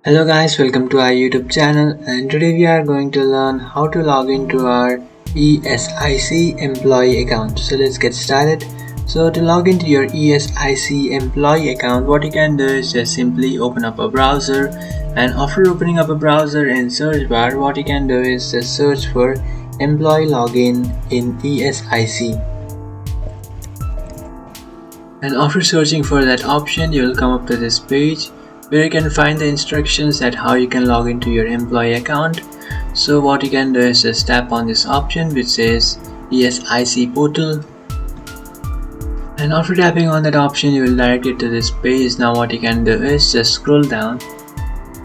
Hello guys, welcome to our YouTube channel, and today we are going to learn how to log into our ESIC employee account. So let's get started. So to log into your ESIC employee account, what you can do is just simply open up a browser, and after opening up a browser in search bar, what you can do is just search for employee login in ESIC. And after searching for that option, you will come up to this page where you can find the instructions that how you can log into your employee account. So what you can do is just tap on this option which says ESIC portal, and after tapping on that option you will direct it to this page. Now what you can do is just scroll down,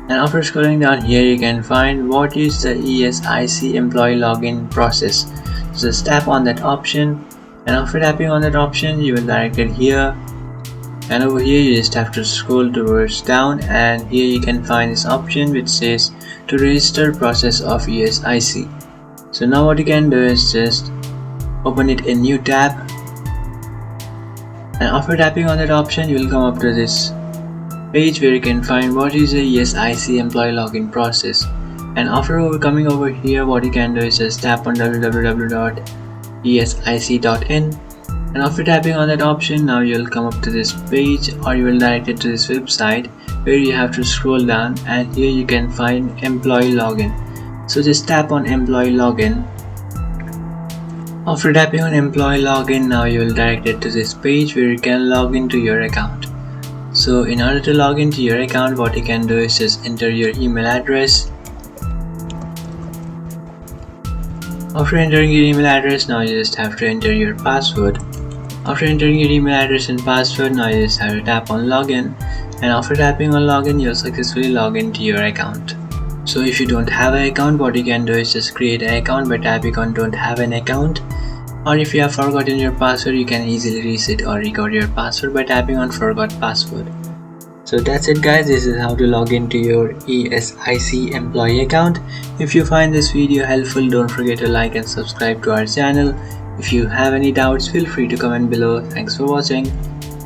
and after scrolling down here you can find what is the ESIC employee login process. So just tap on that option, and after tapping on that option you will direct it here. And over here you just have to scroll towards down, and here you can find this option which says to register process of ESIC. So now what you can do is just open it in new tab, and after tapping on that option you will come up to this page where you can find what is the ESIC employee login process. And after coming over here, what you can do is just tap on www.esic.in, and after tapping on that option, now you'll come up to this page, or you will direct it to this website where you have to scroll down, and here you can find employee login. So just tap on employee login. After tapping on employee login, now you will direct it to this page where you can log into your account. So in order to log into your account, what you can do is just enter your email address. After entering your email address, now you just have to enter your password. After entering your email address and password, now you just have to tap on login, and after tapping on login you'll successfully log into your account. So if you don't have an account, what you can do is just create an account by tapping on don't have an account, or if you have forgotten your password you can easily reset or record your password by tapping on forgot password. So that's it guys, this is how to log into your ESIC employee account. If you find this video helpful, don't forget to like and subscribe to our channel. If you have any doubts, feel free to comment below. Thanks for watching.